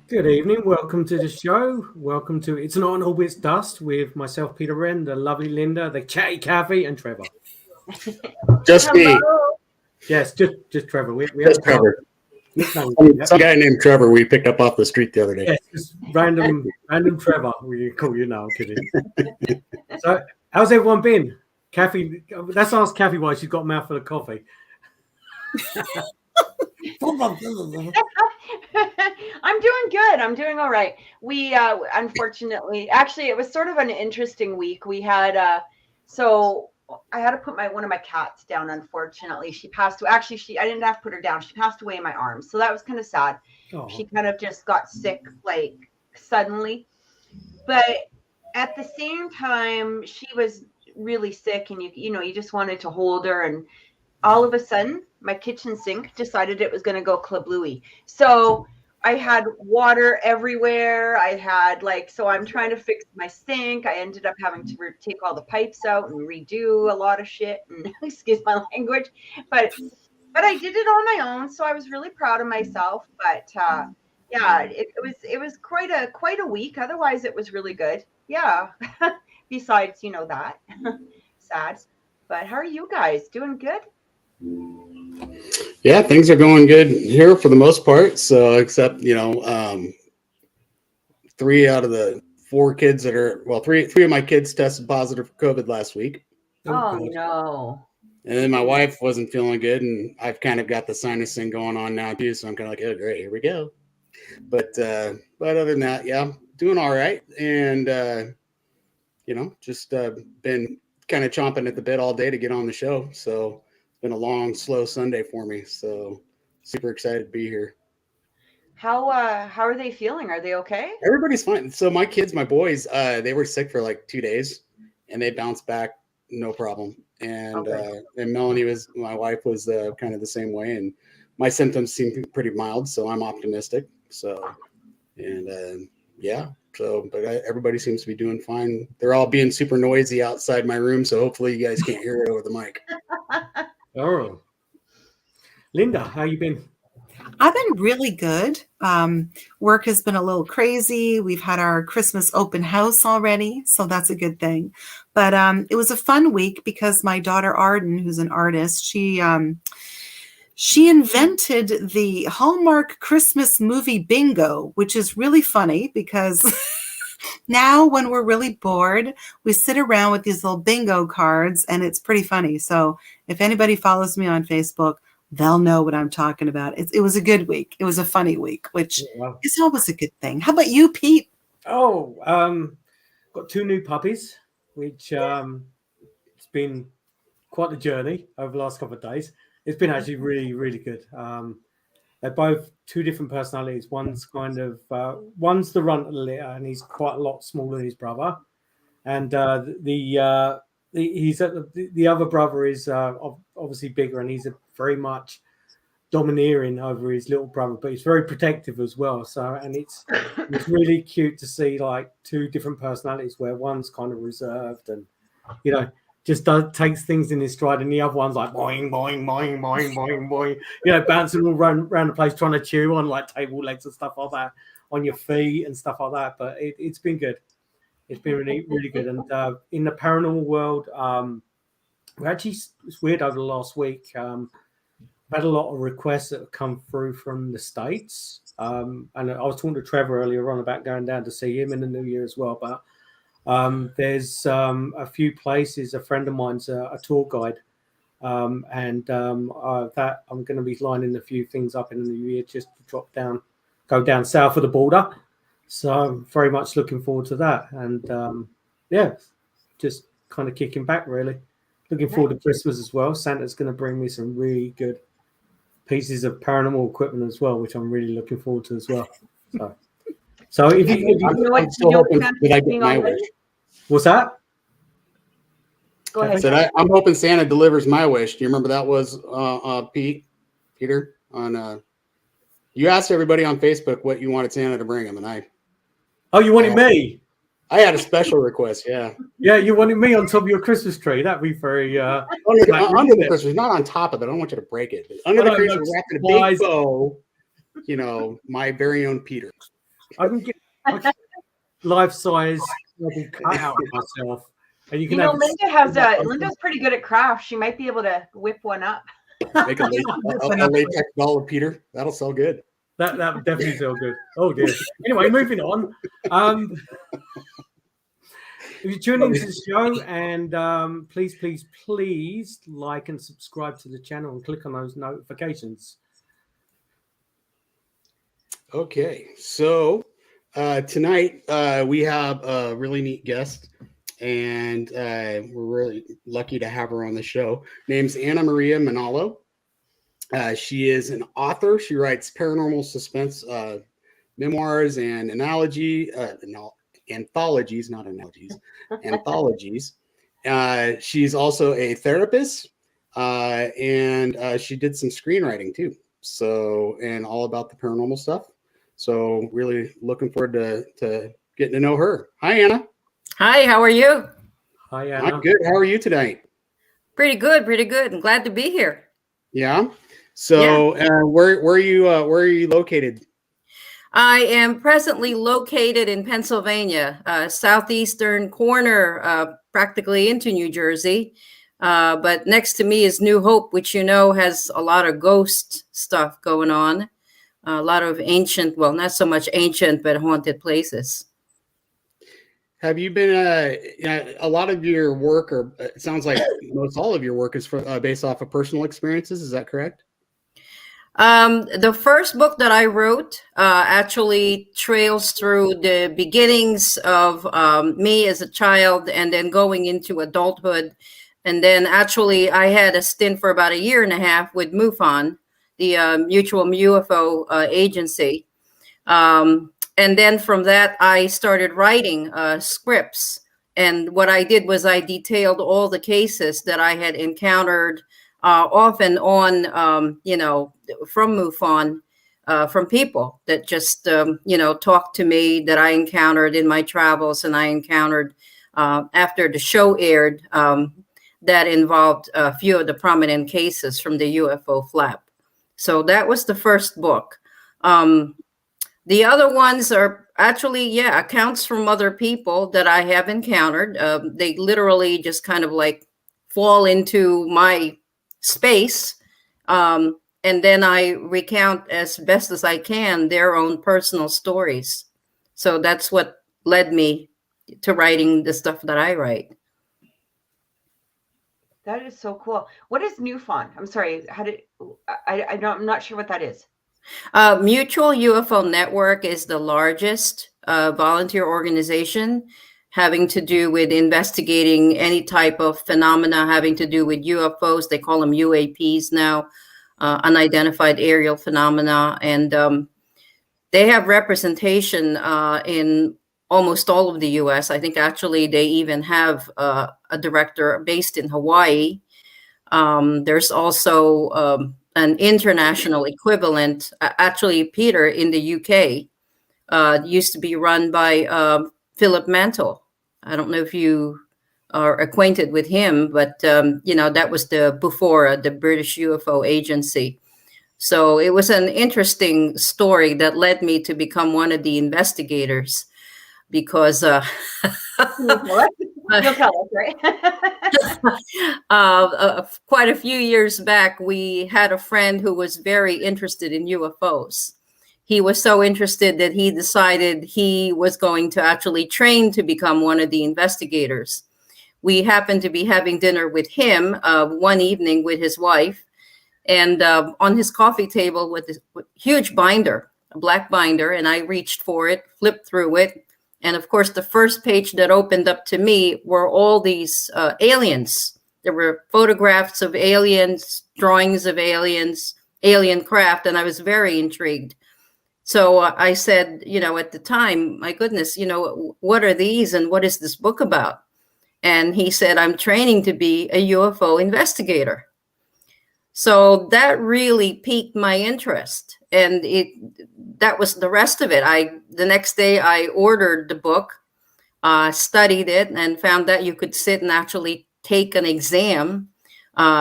Good evening. Welcome to the show. Welcome to It's Not an Orbit's Dust with myself, Peter Wren, the lovely Lynda, the chatty Cathy, and Trevor. Just me. Hello. Yes, just Trevor. We Just haven't got Trevor. nicknames yet. Some guy named Trevor we picked up off the street the other day. Yes, just random Trevor. We call you now. I'm kidding. So, how's everyone been? Cathy, let's ask Cathy why she's got a mouthful of coffee. I'm doing good. I'm doing all right. We unfortunately, actually, it was sort of an interesting week. We had so I had to put one of my cats down. Unfortunately, she passed away. Actually, I didn't have to put her down. She passed away in my arms, so that was kind of sad. Oh. She kind of just got sick like suddenly, but at the same time, she was really sick, and you just wanted to hold her, and all of a sudden my kitchen sink decided it was going to go kablooey. So I had water everywhere. I had so I'm trying to fix my sink. I ended up having to take all the pipes out and redo a lot of shit, and excuse my language, but I did it on my own. So I was really proud of myself. But yeah, it was quite a week. Otherwise it was really good. Yeah. Besides, that sad. But how are you guys? Doing good? Yeah, things are going good here for the most part. So, except three out of the four kids that are three of my kids tested positive for COVID last week. Oh no! And then my wife wasn't feeling good, and I've kind of got the sinus thing going on now too. So I'm kind of like, oh great, here we go. But other than that, yeah, doing all right, and just been kind of chomping at the bit all day to get on the show. So. Been a long, slow Sunday for me, so super excited to be here. How are they feeling? Are they okay? Everybody's fine. So my kids, my boys, they were sick for like 2 days, and they bounced back no problem. And and Melanie my wife was kind of the same way, and my symptoms seem pretty mild, so I'm optimistic. So and yeah. So, but everybody seems to be doing fine. They're all being super noisy outside my room, so hopefully you guys can't hear it over the mic. Oh, Lynda, how you been? I've been really good. Work has been a little crazy. We've had our Christmas open house already, so that's a good thing. But it was a fun week because my daughter Arden, who's an artist, she invented the Hallmark Christmas movie bingo, which is really funny because now when we're really bored, we sit around with these little bingo cards, and it's pretty funny. So if anybody follows me on Facebook, they'll know what I'm talking about. It was a good week. It was a funny week, which is always a good thing. How about you, Pete? Oh, got 2 new puppies, which it's been quite a journey over the last couple of days. It's been actually really, really good. They're both 2 different personalities. One's one's the runt of the litter, and he's quite a lot smaller than his brother. And the other brother is obviously bigger, and he's very much domineering over his little brother, but he's very protective as well. So, and it's really cute to see like 2 different personalities where one's kind of reserved and just takes things in his stride, and the other one's like boing, boing, boing, boing, boing, boing, bouncing all around the place, trying to chew on like table legs and stuff like that, on your feet and stuff like that. But it's been good. It's been really, really good. And in the paranormal world, it's weird over the last week. I've had a lot of requests that have come through from the States. And I was talking to Trevor earlier on about going down to see him in the new year as well. But there's a few places. A friend of mine's a tour guide, and that I'm going to be lining a few things up in the new year just to go down south of the border. So I'm very much looking forward to that, and just kind of kicking back really. Looking forward to Christmas as well. Santa's going to bring me some really good pieces of paranormal equipment as well, which I'm really looking forward to as well. So if you I'm still hoping that I get my wish. What's that? Go ahead. So I'm hoping Santa delivers my wish. Do you remember that was Peter on? You asked everybody on Facebook what you wanted Santa to bring him, and you wanted me? I had a special request. Yeah, you wanted me on top of your Christmas tree. That'd be very under the Christmas, not on top of it. I don't want you to break it. But under the Christmas, wrapped in a big bow. My very own Peter. I can life size cut out myself, and you can have. Linda's pretty good at crafts. She might be able to whip one up. Make a latex doll of Peter. That'll sell good. That would definitely sell good. Oh dear. Anyway, moving on. If you're tuning into the show, and please like and subscribe to the channel and click on those notifications. Okay, so tonight we have a really neat guest, and we're really lucky to have her on the show. Name's Anna Maria Manalo. She is an author. She writes paranormal suspense memoirs and anthologies, not analogies, anthologies. She's also a therapist, and she did some screenwriting too. So, and all about the paranormal stuff. So really looking forward to getting to know her. Hi, Anna. Hi, how are you? Hi, Anna. I'm good. How are you tonight? Pretty good. I'm glad to be here. Yeah. So where are you located? I am presently located in Pennsylvania, southeastern corner, practically into New Jersey. But next to me is New Hope, which has a lot of ghost stuff going on. A lot of ancient, well, not so much ancient, but haunted places. Have you been a lot of your work, or it sounds like most all of your work is based off of personal experiences? Is that correct? The first book that I wrote actually trails through the beginnings of me as a child and then going into adulthood. And then actually I had a stint for about 1.5 years with MUFON, the Mutual UFO Agency. And then from that, I started writing scripts. And what I did was I detailed all the cases that I had encountered off and on, from MUFON, from people that just, talked to me that I encountered in my travels, and I encountered after the show aired that involved a few of the prominent cases from the UFO flap. So that was the first book. The other ones are actually, accounts from other people that I have encountered. They literally just kind of like fall into my space. And then I recount as best as I can their own personal stories. So that's what led me to writing the stuff that I write. That is so cool. What is MUFON? I'm sorry. I'm not sure what that is. Mutual UFO Network is the largest volunteer organization having to do with investigating any type of phenomena having to do with UFOs. They call them UAPs now, unidentified aerial phenomena. And they have representation in almost all of the U.S. I think actually they even have a director based in Hawaii. There's also an international equivalent. Actually, Peter, in the UK, used to be run by Philip Mantle. I don't know if you are acquainted with him, but that was before the British UFO Agency. So it was an interesting story that led me to become one of the investigators, because You'll tell us, right? Quite a few years back, we had a friend who was very interested in UFOs. He was so interested that he decided he was going to actually train to become one of the investigators. We happened to be having dinner with him one evening with his wife, and on his coffee table with this huge binder, a black binder, and I reached for it, flipped through it. And of course, the first page that opened up to me were all these aliens. There were photographs of aliens, drawings of aliens, alien craft, and I was very intrigued. So I said, at the time, my goodness, what are these and what is this book about? And he said, I'm training to be a UFO investigator. So that really piqued my interest. And that was the rest of it. The next day I ordered the book, studied it, and found that you could sit and actually take an exam.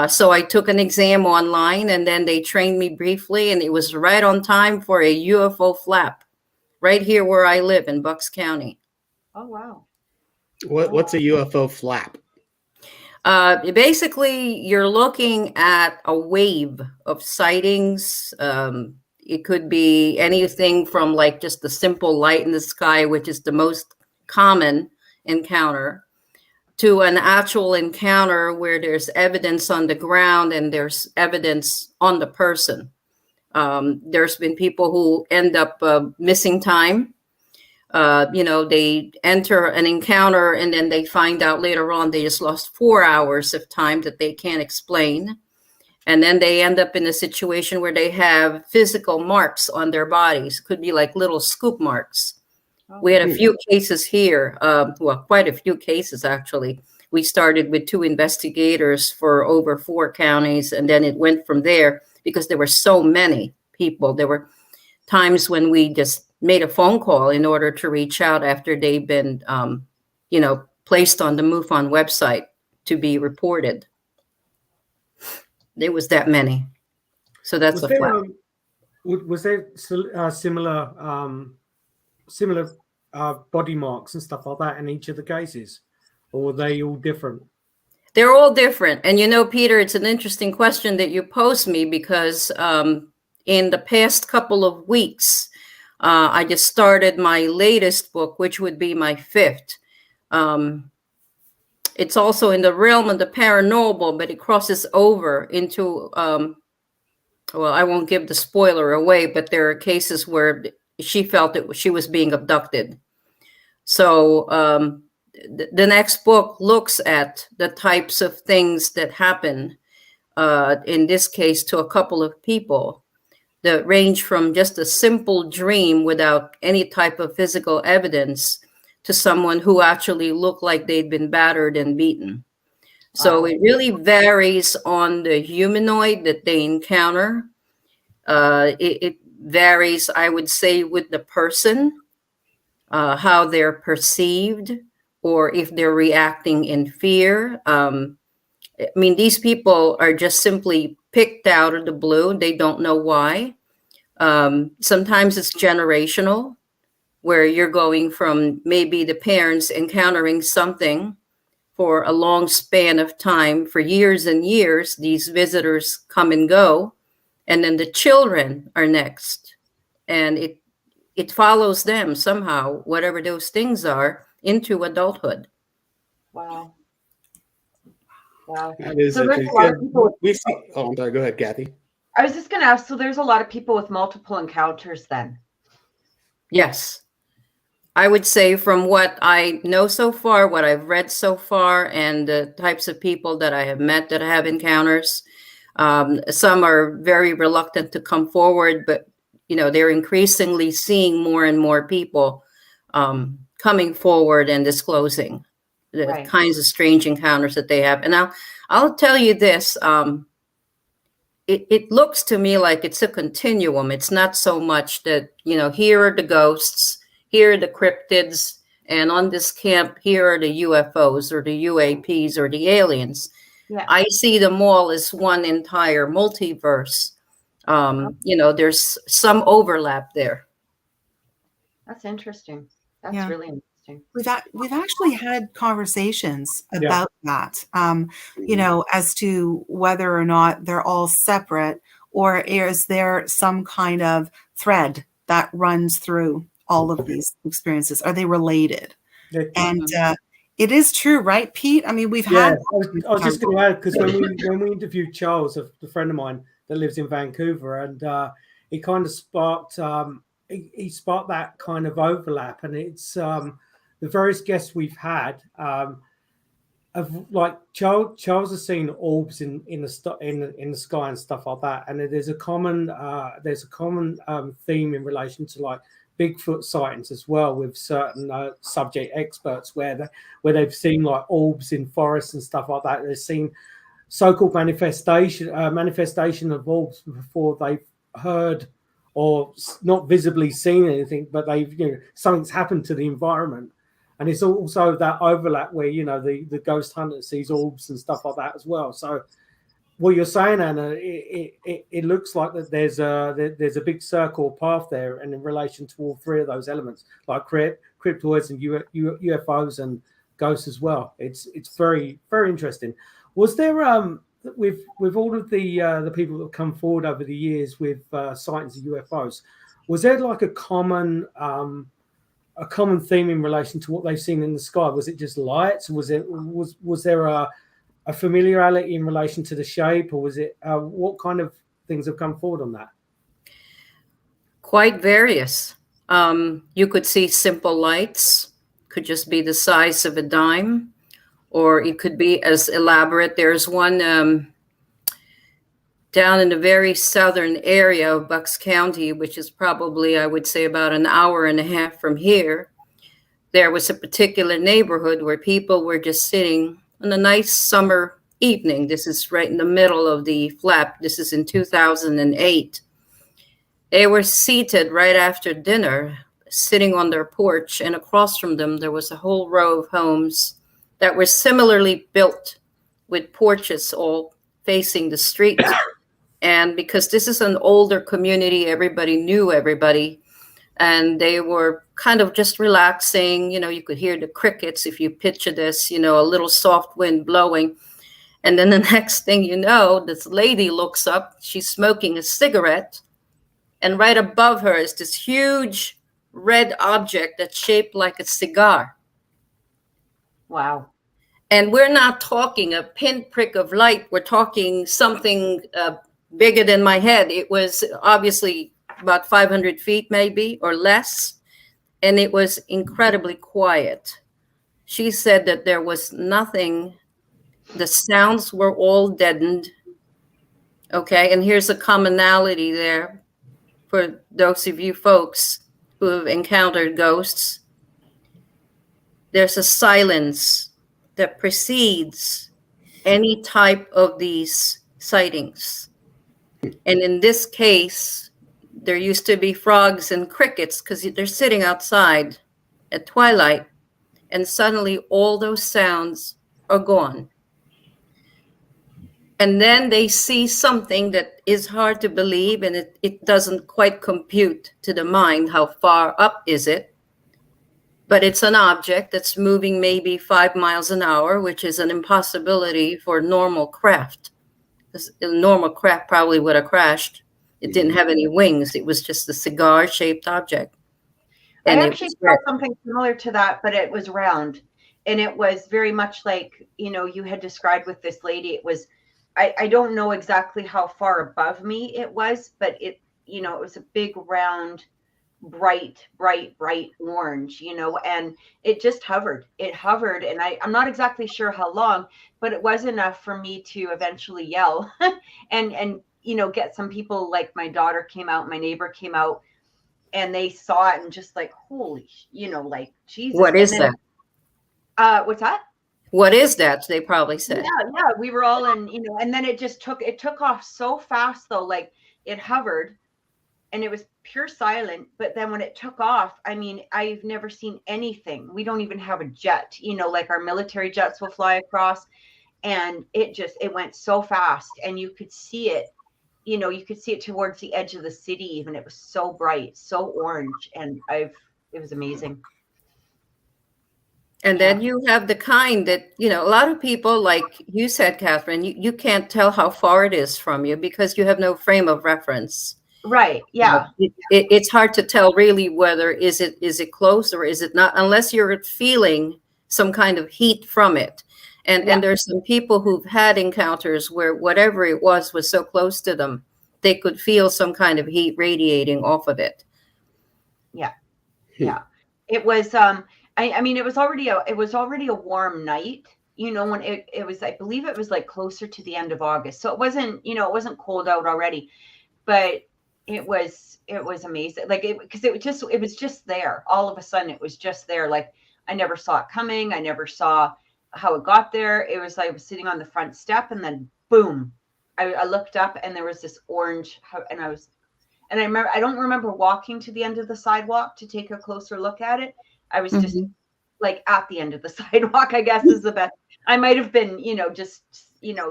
So I took an exam online, and then they trained me briefly, and it was right on time for a UFO flap. right here where I live in Bucks County. Oh, wow. What's a UFO flap? Basically, you're looking at a wave of sightings. It could be anything from like just a simple light in the sky, which is the most common encounter, to an actual encounter where there's evidence on the ground and there's evidence on the person. There's been people who end up missing time. They enter an encounter and then they find out later on they just lost 4 hours of time that they can't explain. And then they end up in a situation where they have physical marks on their bodies. Could be like little scoop marks. We had a few cases here, quite a few cases actually. We started with 2 investigators for over 4 counties, and then it went from there because there were so many people. There were times when we just made a phone call in order to reach out after they've been, placed on the MUFON website to be reported. There was that many. So that's a flat. Was there similar body marks and stuff like that in each of the cases, or were they all different? They're all different. And Peter, it's an interesting question that you posed me because in the past couple of weeks, I just started my latest book, which would be my 5th. It's also in the realm of the paranormal, but it crosses over into, I won't give the spoiler away, but there are cases where she felt that she was being abducted. So the next book looks at the types of things that happen, in this case, to a couple of people that range from just a simple dream without any type of physical evidence to someone who actually looked like they'd been battered and beaten. So it really varies on the humanoid that they encounter. It varies, I would say, with the person, how they're perceived, or if they're reacting in fear. These people are just simply picked out of the blue. They don't know why. Sometimes it's generational, where you're going from maybe the parents encountering something for a long span of time, for years and years. These visitors come and go, and then the children are next. And it follows them somehow, whatever those things are, into adulthood. Wow. Wow. That is So there's a lot of people. I'm sorry. Go ahead, Kathy. I was just going to ask, so there's a lot of people with multiple encounters then? Yes. I would say from what I know so far, what I've read so far, and the types of people that I have met that have encounters, some are very reluctant to come forward, but they're increasingly seeing more and more people coming forward and disclosing the kinds of strange encounters that they have. And I'll tell you this, it looks to me like it's a continuum. It's not so much that, here are the ghosts, here are the cryptids, and on this camp, here are the UFOs or the UAPs or the aliens. Yeah. I see them all as one entire multiverse. There's some overlap there. That's interesting. That's really interesting. We've actually had conversations about that, as to whether or not they're all separate, or is there some kind of thread that runs through all of these experiences? Are they related? And it is true, right, Pete? We've had. I was just going to add, because when we interviewed Charles, a friend of mine that lives in Vancouver, and he kind of sparked he sparked that kind of overlap, and it's the various guests we've had of like Charles has seen orbs in the sky and stuff like that, and there's a common theme in relation to like Bigfoot sightings as well, with certain subject experts where they've seen like orbs in forests and stuff like that. They've seen so-called manifestation of orbs before they've heard or not visibly seen anything, but they've something's happened to the environment. And it's also that overlap where the ghost hunter sees orbs and stuff like that as well. So what you're saying, Anna, it looks like that there's a big circle path there, and in relation to all three of those elements, like cryptoids and UFOs and ghosts as well. It's very, very interesting. Was there with all of the people that have come forward over the years with sightings of UFOs, was there like a common theme in relation to what they've seen in the sky? Was it just lights? Was there a familiarity in relation to the shape, or was it what kind of things have come forward on that? Quite various. You could see simple lights, could just be the size of a dime, or it could be as elaborate. There's one down in the very southern area of Bucks County, which is probably, I would say, about an hour and a half from here. There was a particular neighborhood where people were just sitting on a nice summer evening. This is right in the middle of the flap. This is in 2008. They were seated right after dinner, sitting on their porch, and across from them, there was a whole row of homes that were similarly built with porches all facing the street. And because this is an older community, everybody knew everybody. And they were kind of just relaxing. You know, you could hear the crickets if you picture this, you know, a little soft wind blowing. And then the next thing you know, this lady looks up, she's smoking a cigarette. And right above her is this huge red object that's shaped like a cigar. Wow. And we're not talking a pinprick of light. We're talking something bigger than my head. It was obviously about 500 feet maybe or less. And it was incredibly quiet. She said that there was nothing. The sounds were all deadened. Okay, and here's a commonality there for those of you folks who have encountered ghosts. There's a silence that precedes any type of these sightings. And in this case, there used to be frogs and crickets because they're sitting outside at twilight, and suddenly all those sounds are gone. And then they see something that is hard to believe, and it doesn't quite compute to the mind. How far up is it? But it's an object that's moving maybe 5 miles an hour, which is an impossibility for normal craft. A normal craft probably would have crashed. It didn't have any wings. It was just a cigar-shaped object. And I actually saw something similar to that, but it was round. And it was very much like, you know, you had described with this lady. It was, I don't know exactly how far above me it was, but it, you know, it was a big round, bright orange, you know, and it just hovered. It hovered, and I'm not exactly sure how long, but it was enough for me to eventually yell and you know, get some people, like my daughter came out, my neighbor came out, and they saw it and just like, holy, you know, like, Jesus. What is that? What's that? What is that? They probably said. Yeah. We were all in, you know, and then it took off so fast though. Like it hovered and it was pure silent. But then when it took off, I mean, I've never seen anything. We don't even have a jet, you know, like our military jets will fly across, and it went so fast, and you could see it, you know, you could see it towards the edge of the city. Even it was so bright, so orange. And it was amazing. And then you have the kind that, you know, a lot of people, like you said, Cathryn, you can't tell how far it is from you because you have no frame of reference. Right. Yeah. It's hard to tell really whether is it close or is it not, unless you're feeling some kind of heat from it. And there's some people who've had encounters where whatever it was so close to them, they could feel some kind of heat radiating off of it. Yeah. Yeah. It was, I mean, it was already a warm night, you know, when it was, I believe it was like closer to the end of August. So it wasn't, you know, it wasn't cold out already, but it was amazing. Like because it was just there. All of a sudden it was just there. Like I never saw it coming. I never saw how it got there. It was like I was sitting on the front step, and then boom, I looked up and there was this orange, and I don't remember walking to the end of the sidewalk to take a closer look at it. I was just like at the end of the sidewalk, I guess is the best. I might have been, you know, just,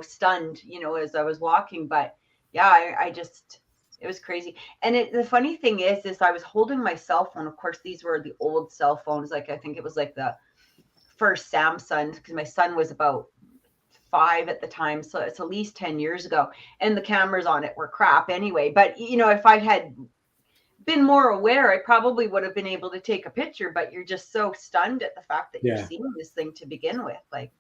stunned, as I was walking. But yeah, I just, it was crazy. And the funny thing is I was holding my cell phone. Of course, these were the old cell phones. Like, I think it was like the first Samsung, because my son was about 5 at the time. So it's at least 10 years ago. And the cameras on it were crap anyway. But, if I had been more aware, I probably would have been able to take a picture. But you're just so stunned at the fact that you're seeing this thing to begin with. Like,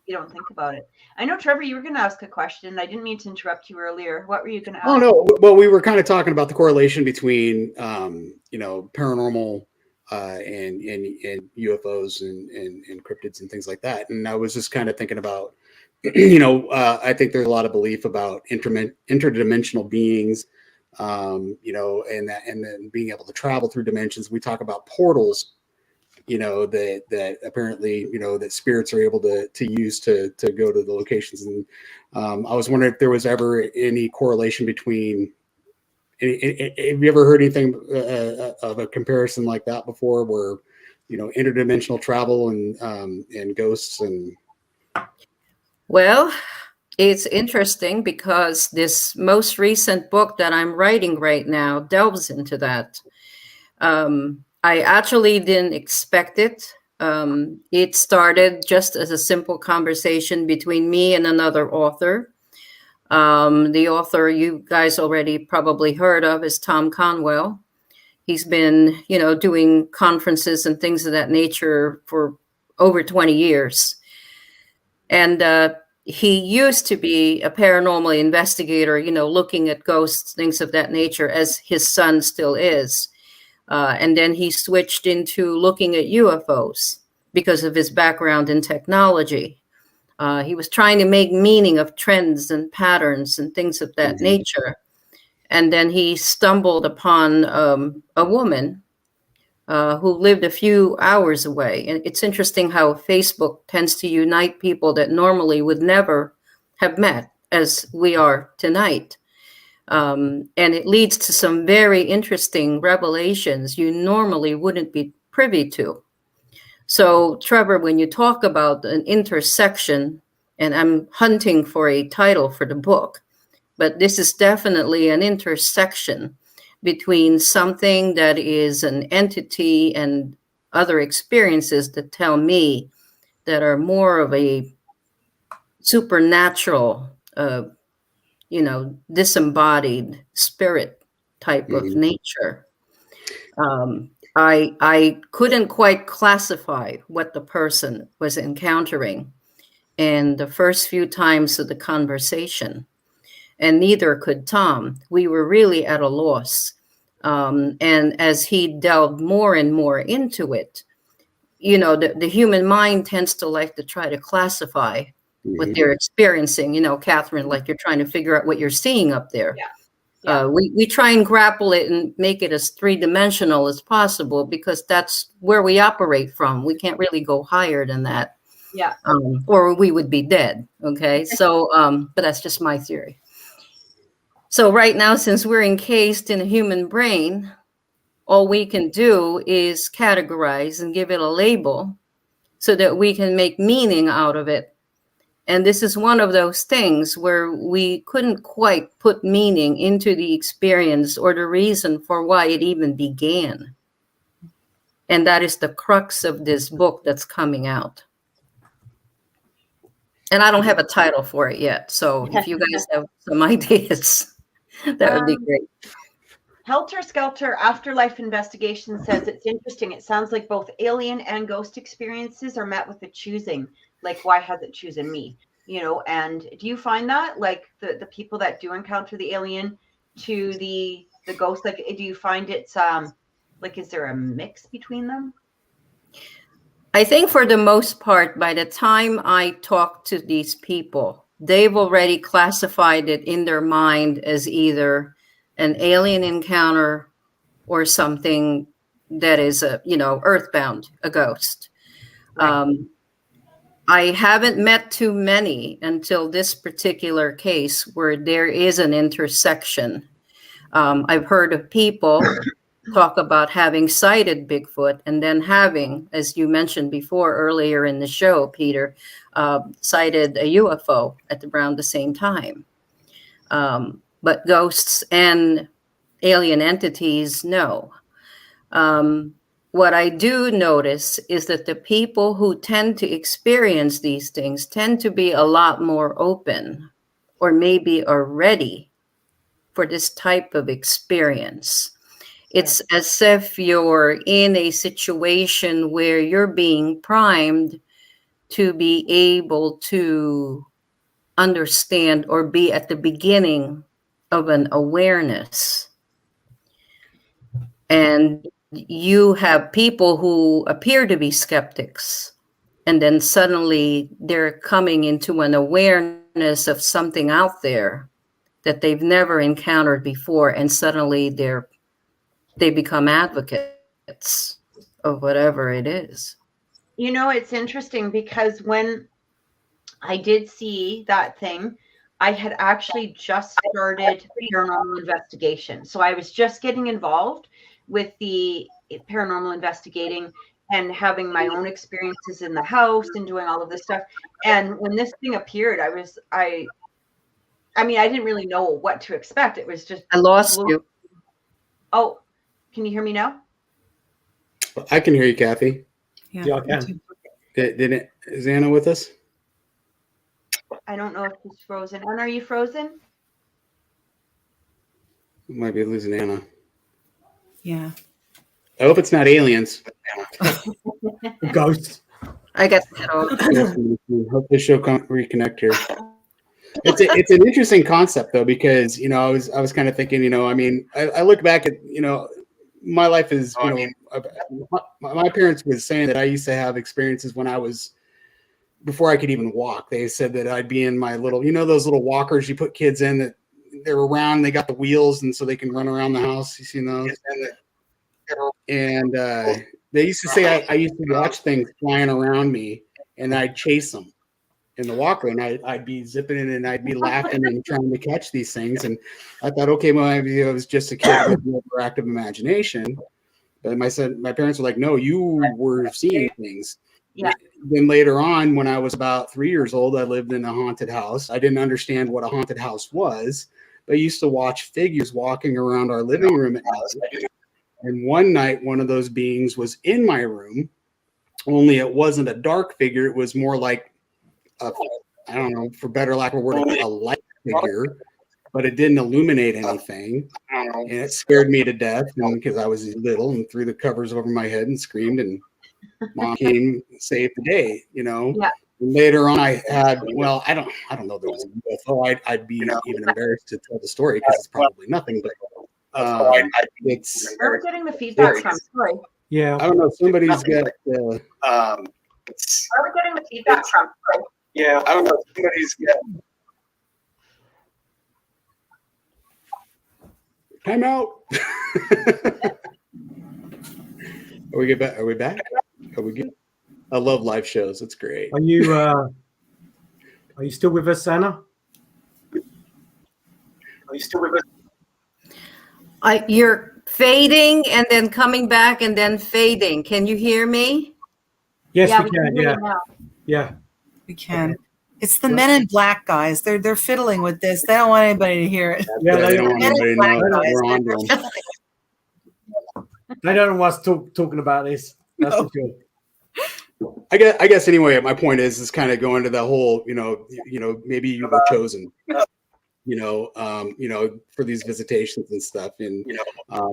you don't think about it. I know, Trevor, you were going to ask a question. I didn't mean to interrupt you earlier. What were you going to ask? Oh, no. Well, we were kind of talking about the correlation between, paranormal and UFOs and cryptids and things like that. And I was just kind of thinking about, I think there's a lot of belief about interdimensional beings, and then being able to travel through dimensions. We talk about portals, that apparently, that spirits are able to use to go to the locations. And I was wondering if there was ever any correlation between, have you ever heard anything of a comparison like that before, where, interdimensional travel and ghosts and... Well, it's interesting because this most recent book that I'm writing right now delves into that. I actually didn't expect it. It started just as a simple conversation between me and another author. The author you guys already probably heard of is Tom Conwell. He's been, doing conferences and things of that nature for over 20 years. And he used to be a paranormal investigator, looking at ghosts, things of that nature, as his son still is. And then he switched into looking at UFOs because of his background in technology. He was trying to make meaning of trends and patterns and things of that nature. And then he stumbled upon a woman who lived a few hours away. And it's interesting how Facebook tends to unite people that normally would never have met, as we are tonight. And it leads to some very interesting revelations you normally wouldn't be privy to. So, Trevor, when you talk about an intersection, and I'm hunting for a title for the book, but this is definitely an intersection between something that is an entity and other experiences that tell me that are more of a supernatural, disembodied spirit type of nature. I couldn't quite classify what the person was encountering in the first few times of the conversation, and neither could Tom. We were really at a loss. And as he delved more and more into it, the human mind tends to like to try to classify what they're experiencing, Cathryn, like you're trying to figure out what you're seeing up there. Yeah. We try and grapple it and make it as three-dimensional as possible because that's where we operate from. We can't really go higher than that. Yeah. Or we would be dead. Okay. So, but that's just my theory. So right now, since we're encased in a human brain, all we can do is categorize and give it a label so that we can make meaning out of it. And this is one of those things where we couldn't quite put meaning into the experience or the reason for why it even began. And that is the crux of this book that's coming out. And I don't have a title for it yet. So if you guys have some ideas, that would be great. Helter Skelter Afterlife Investigation says it's interesting. It sounds like both alien and ghost experiences are met with a choosing. Like, why has it chosen me? And do you find that, like, the people that do encounter the alien to the ghost, like, do you find it's like, is there a mix between them? I think for the most part, by the time I talk to these people, they've already classified it in their mind as either an alien encounter or something that is earthbound, a ghost. Right. I haven't met too many until this particular case where there is an intersection. I've heard of people talk about having sighted Bigfoot and then having, as you mentioned before earlier in the show, Peter, sighted a UFO at around the same time. But ghosts and alien entities, no. What I do notice is that the people who tend to experience these things tend to be a lot more open, or maybe are ready for this type of experience. It's as if you're in a situation where you're being primed to be able to understand or be at the beginning of an awareness. And you have people who appear to be skeptics, and then suddenly they're coming into an awareness of something out there that they've never encountered before, and suddenly they become advocates of whatever it is. You know, it's interesting because when I did see that thing, I had actually just started paranormal investigation. So I was just getting involved with the paranormal investigating and having my own experiences in the house and doing all of this stuff. And when this thing appeared, I mean, I didn't really know what to expect. It was just, I lost you. Oh, can you hear me now? I can hear you, Kathy. Yeah, I can. Is Anna with us? I don't know if she's frozen. Anna, are you frozen? We might be losing Anna. Yeah. I hope it's not aliens. Ghosts. I guess so. Hope this show can reconnect here. It's an interesting concept though, because I was kind of thinking, I mean, I look back at my life is my parents was saying that I used to have experiences when I was before I could even walk. They said that I'd be in my little, those little walkers you put kids in that they're around, they got the wheels and so they can run around the house. You seen those? And they used to say I used to watch things flying around me and I'd chase them in the walker, and I'd be zipping in and I'd be laughing and trying to catch these things. And I thought, okay, well, I was just a kid with an overactive imagination. But my parents were like, no, you were seeing things. Yeah. Then later on, when I was about 3 years old, I lived in a haunted house. I didn't understand what a haunted house was, but I used to watch figures walking around our living room at night. And one night, one of those beings was in my room, only it wasn't a dark figure. It was more like I don't know, for better lack of a word, a light figure, but it didn't illuminate anything. And it scared me to death because I was little, and threw the covers over my head and screamed, and Mom came and saved the day, Yeah. And later on I had, well, I don't know if there was a UFO. I'd be even embarrassed to tell the story because it's probably nothing, but it's We're getting the feedback from. Sorry. Yeah. I don't know. Somebody's got Where are we getting the feedback from? yeah, I don't know. Somebody's got time out. Are we back? Are we back? Are we good? I love live shows. It's great. Are you still with us, Anna? Are you still with us? You're fading and then coming back and then fading. Can you hear me? Yes, Yeah, we we can can. hear Yeah. you now. Yeah. We can. It's the Men in Black guys. They're fiddling with this. They don't want anybody to hear it. Yeah, they don't want anybody to know that we're on to them. They don't want us talking about this. That's for sure. I guess anyway, my point is kind of going to the whole, maybe you were chosen, for these visitations and stuff. And,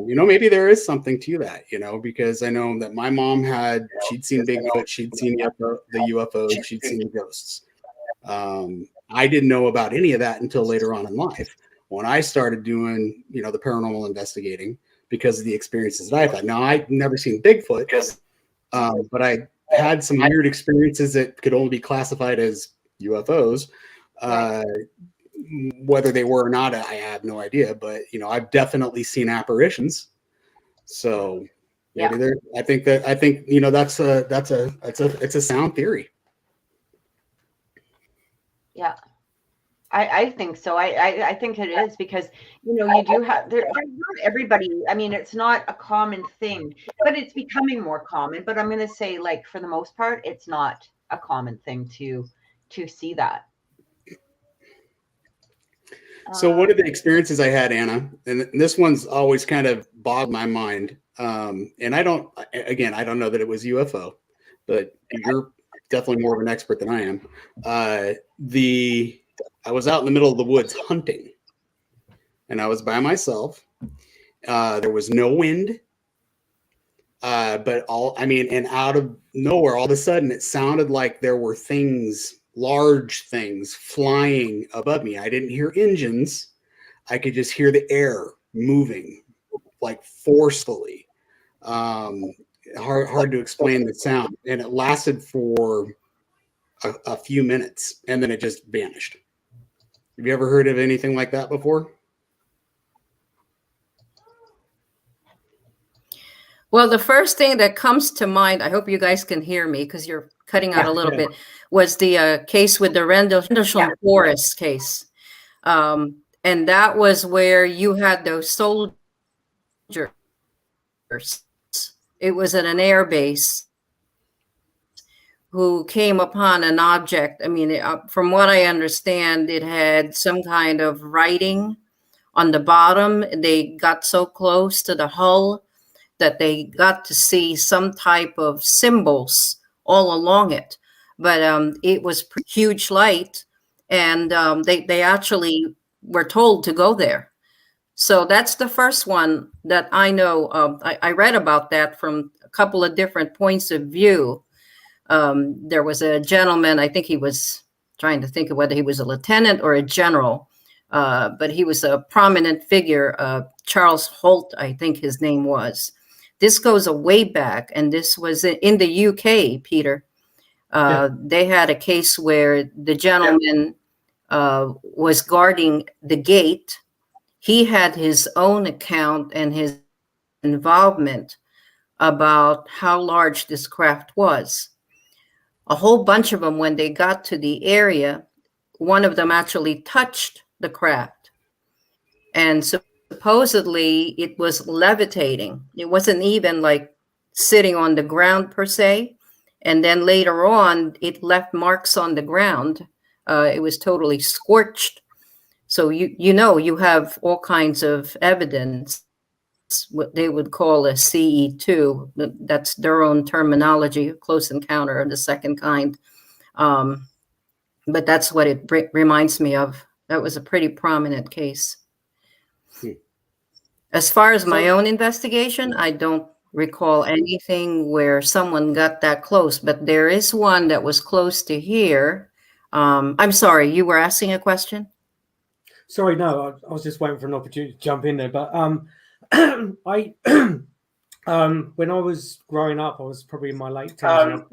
maybe there is something to that, because I know that my mom she'd seen Bigfoot, she'd seen the UFOs, she'd seen the ghosts. I didn't know about any of that until later on in life when I started doing, the paranormal investigating because of the experiences that I've had. Now, I'd never seen Bigfoot, but I had some weird experiences that could only be classified as UFOs. Whether they were or not, I have no idea. But I've definitely seen apparitions. So maybe I think that's a sound theory. Yeah. I think so. I think it is because, you know, you do have, there's not everybody, I mean, it's not a common thing, but it's becoming more common. But I'm going to say, like, for the most part, it's not a common thing to see that. So one of the experiences I had, Anna, and this one's always kind of bogged my mind. And I don't know that it was UFO, but you're definitely more of an expert than I am. I was out in the middle of the woods hunting, and I was by myself. There was no wind, but and out of nowhere, all of a sudden, it sounded like there were large things flying above me. I didn't hear engines. I could just hear the air moving, like forcefully. Hard to explain the sound, and it lasted for a few minutes, and then it just vanished. Have you ever heard of anything like that before? Well, the first thing that comes to mind, I hope you guys can hear me because you're cutting out a little bit, was the case with the Rendlesham Forest case. And that was where you had those soldiers. It was at an air base who came upon an object. I mean, from what I understand, it had some kind of writing on the bottom. They got so close to the hull that they got to see some type of symbols all along it. But it was huge light, and they actually were told to go there. So that's the first one that I know of. I read about that from a couple of different points of view. There was a gentleman, I think he was trying to think of whether he was a lieutenant or a general, but he was a prominent figure, Charles Holt, I think his name was. This goes a way back, and this was in the UK, Peter. They had a case where the gentleman was guarding the gate. He had his own account and his involvement about how large this craft was. A whole bunch of them, when they got to the area, one of them actually touched the craft. And supposedly it was levitating. It wasn't even like sitting on the ground per se. And then later on, it left marks on the ground. It was totally scorched. So you have all kinds of evidence, what they would call a CE2. That's their own terminology, close encounter of the second kind. But that's what it reminds me of. That was a pretty prominent case. As far as my own investigation, I don't recall anything where someone got that close, but there is one that was close to here. I'm sorry, you were asking a question? Sorry, no, I was just waiting for an opportunity to jump in there. But I, when I was growing up, I was probably in my late teens.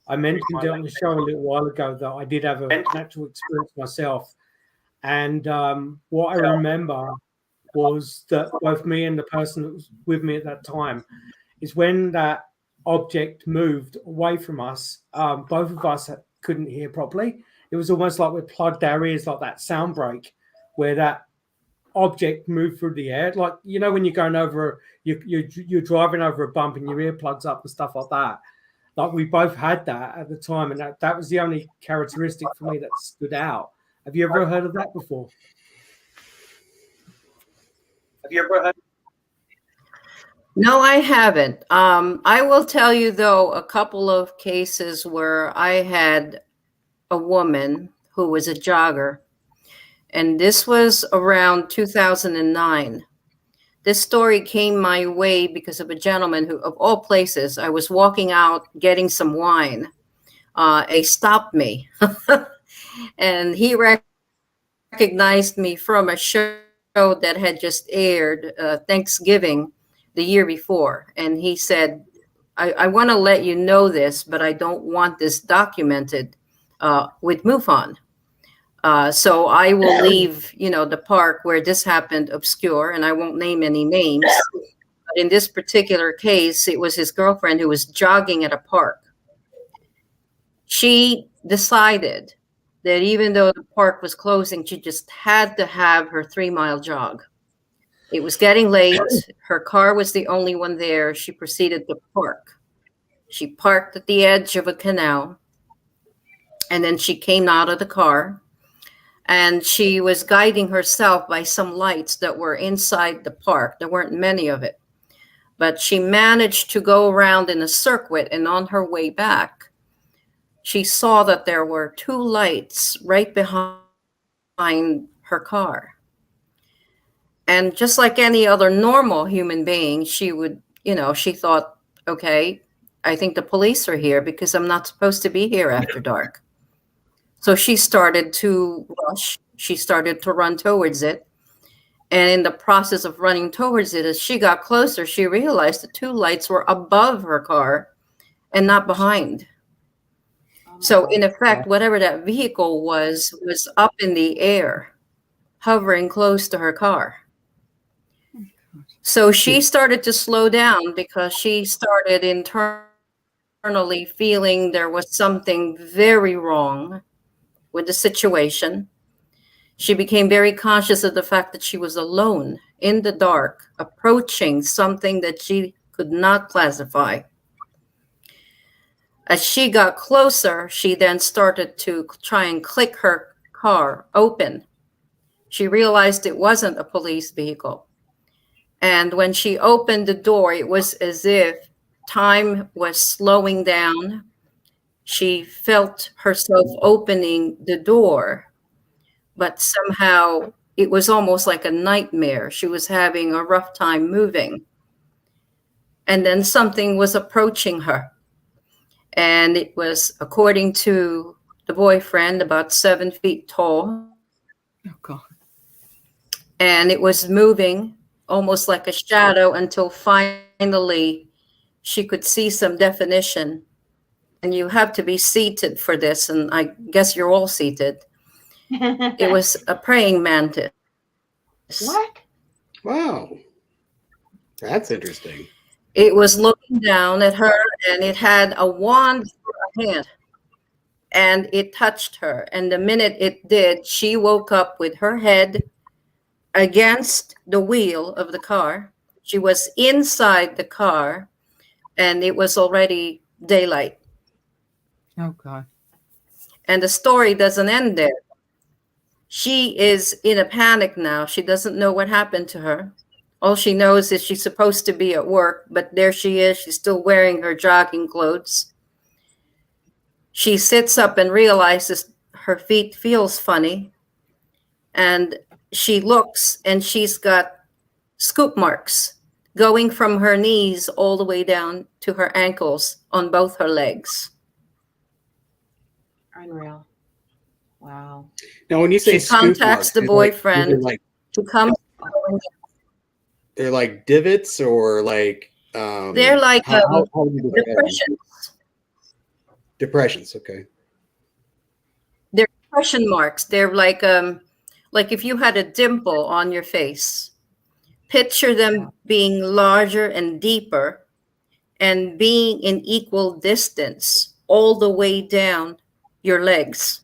I mentioned it on the show a little while ago that I did have an actual experience myself. And what I remember was that both me and the person that was with me at that time is when that object moved away from us, both of us couldn't hear properly. It was almost like we plugged our ears, like that sound break, where that object moved through the air. Like, you know, when you're going over, you're driving over a bump and your ear plugs up and stuff like that. Like, we both had that at the time, and that was the only characteristic for me that stood out. Have you ever heard of that before? Have you ever heard? No, I haven't. I will tell you, though, a couple of cases where I had a woman who was a jogger, and this was around 2009. This story came my way because of a gentleman who, of all places, I was walking out getting some wine. He stopped me, and he recognized me from a show that had just aired Thanksgiving the year before. And he said, I want to let you know this, but I don't want this documented with MUFON. So I will leave, the park where this happened obscure, and I won't name any names. But in this particular case, it was his girlfriend who was jogging at a park. She decided that even though the park was closing, she just had to have her 3-mile jog. It was getting late. Her car was the only one there. She proceeded to park. She parked at the edge of a canal, and then she came out of the car, and she was guiding herself by some lights that were inside the park. There weren't many of it, but she managed to go around in a circuit, and on her way back, she saw that there were 2 lights right behind her car. And just like any other normal human being, she would, she thought, okay, I think the police are here because I'm not supposed to be here after dark. So she started to rush. She started to run towards it. And in the process of running towards it, as she got closer, she realized the 2 lights were above her car and not behind. So in effect, whatever that vehicle was up in the air, hovering close to her car. So she started to slow down because she started internally feeling there was something very wrong with the situation. She became very conscious of the fact that she was alone in the dark, approaching something that she could not classify. As she got closer, she then started to try and click her car open. She realized it wasn't a police vehicle. And when she opened the door, it was as if time was slowing down. She felt herself opening the door, but somehow it was almost like a nightmare. She was having a rough time moving. And then something was approaching her. And it was, according to the boyfriend, about 7 feet tall. Oh, God. And it was moving almost like a shadow until finally she could see some definition. And you have to be seated for this, and I guess you're all seated. It was a praying mantis. What? Wow. That's interesting. It was looking down at her, and it had a wand for a hand, and it touched her. And the minute it did, she woke up with her head against the wheel of the car. She was inside the car, and it was already daylight. Oh, God. And the story doesn't end there. She is in a panic now. She doesn't know what happened to her. All she knows is she's supposed to be at work, but there she is. She's still wearing her jogging clothes. She sits up and realizes her feet feels funny. And she looks, and she's got scoop marks going from her knees all the way down to her ankles on both her legs. Unreal. Wow. Now, when you say She contacts scoop marks, the boyfriend to come. They're like divots, or like They're like how do you describe them? depressions. Depressions. Okay. They're depression marks. They're like if you had a dimple on your face. Picture them being larger and deeper and being in equal distance all the way down your legs.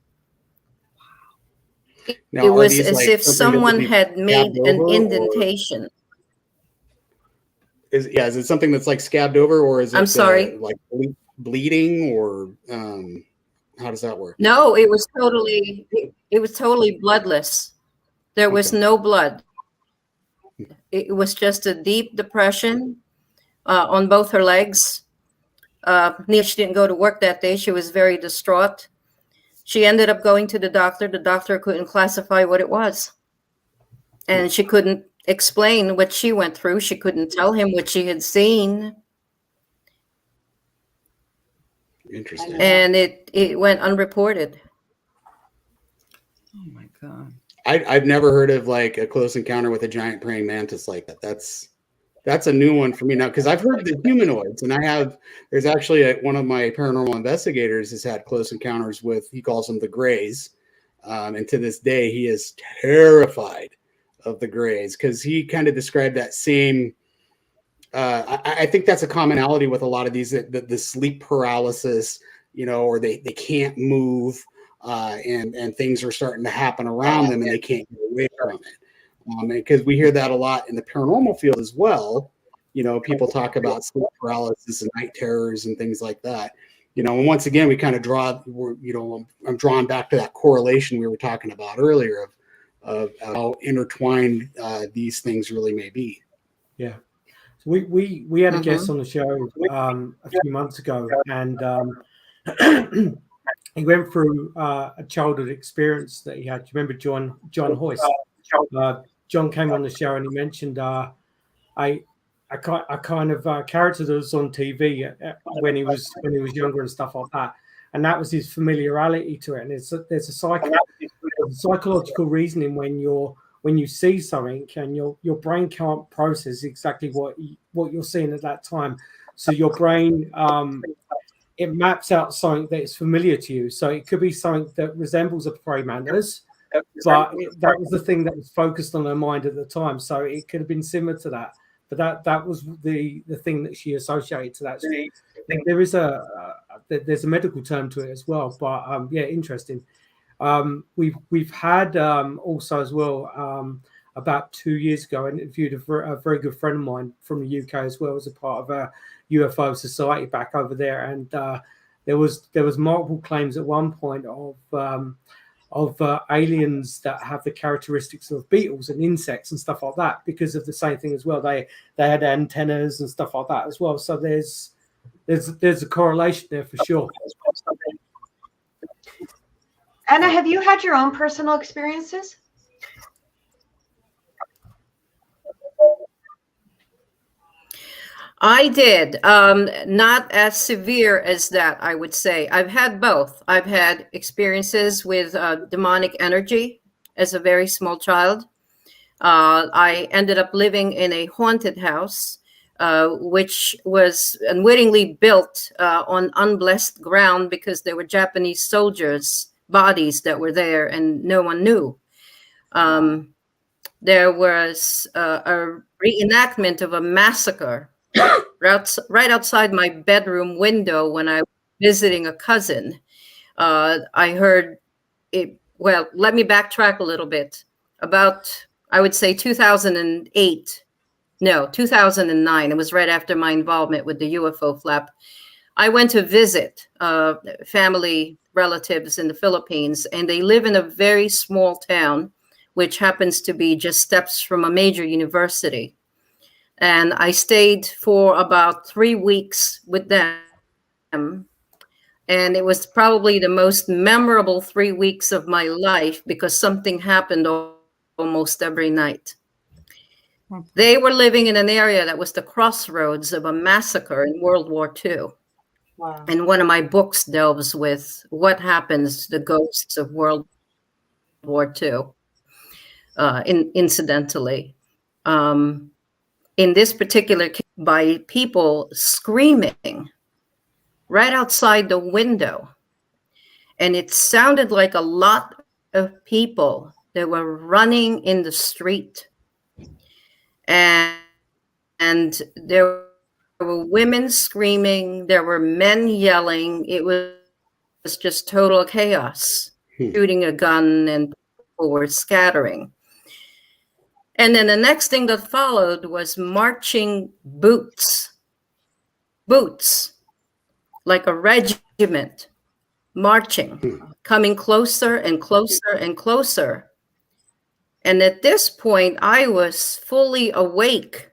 Now, It are was these, as like, if something that someone would be had made scabbed an over, or indentation. is it something that's like scabbed over, or is it I'm sorry? like bleeding, or how does that work? No, it was totally bloodless. There was Okay. no blood. It was just a deep depression on both her legs. She didn't go to work that day. She was very distraught. She ended up going to the doctor. The doctor couldn't classify what it was. And she couldn't explain what she went through. She couldn't tell him what she had seen. Interesting. And it went unreported. Oh, my God. I've never heard of like a close encounter with a giant praying mantis like that. That's a new one for me now, because I've heard the humanoids, and there's actually one of my paranormal investigators has had close encounters with, he calls them the Greys, and to this day he is terrified of the Greys, because he kind of described that same. I think that's a commonality with a lot of these, the sleep paralysis, or they can't move. and things are starting to happen around them and they can't get away from it. Because we hear that a lot in the paranormal field as well. You know, people talk about sleep paralysis and night terrors and things like that. You know, and once again, we kind of I'm drawing back to that correlation we were talking about earlier of how intertwined these things really may be. Yeah. So we had a guest on the show a few months ago, and he went through a childhood experience that he had. Do you remember John Hoyce? John came on the show and he mentioned a kind of character that was on TV when he was younger and stuff like that, and that was his familiarity to it. And there's a psychological reasoning when you see something and your brain can't process exactly what you're seeing at that time, so your brain it maps out something that is familiar to you. So it could be something that resembles a prey mantis, but that was the thing that was focused on her mind at the time. So it could have been similar to that. But that was the thing that she associated to that. There's a medical term to it as well. But yeah, interesting. We've had also as well about 2 years ago, I interviewed a very good friend of mine from the UK as well as a part of a UFO society back over there, and there was multiple claims at one point of aliens that have the characteristics of beetles and insects and stuff like that because of the same thing as well. They had antennas and stuff like that as well. So there's a correlation there for sure. Anna, have you had your own personal experiences? I did. Not as severe as that, I would say. I've had both. I've had experiences with demonic energy as a very small child. I ended up living in a haunted house, which was unwittingly built on unblessed ground because there were Japanese soldiers' bodies that were there and no one knew. There was a reenactment of a massacre right outside my bedroom window when I was visiting a cousin. I heard it. Well, let me backtrack a little bit. About, I would say 2008. No, 2009. It was right after my involvement with the UFO flap. I went to visit family relatives in the Philippines, and they live in a very small town, which happens to be just steps from a major university. And I stayed for about 3 weeks with them. And it was probably the most memorable 3 weeks of my life because something happened almost every night. They were living in an area that was the crossroads of a massacre in World War II. Wow. And one of my books delves with what happens to the ghosts of World War II, incidentally. In this particular case, by people screaming right outside the window. And it sounded like a lot of people that were running in the street. And there were women screaming, there were men yelling. It was just total chaos, shooting a gun, and people were scattering. And then the next thing that followed was marching boots, like a regiment marching, coming closer and closer and closer. And at this point, I was fully awake.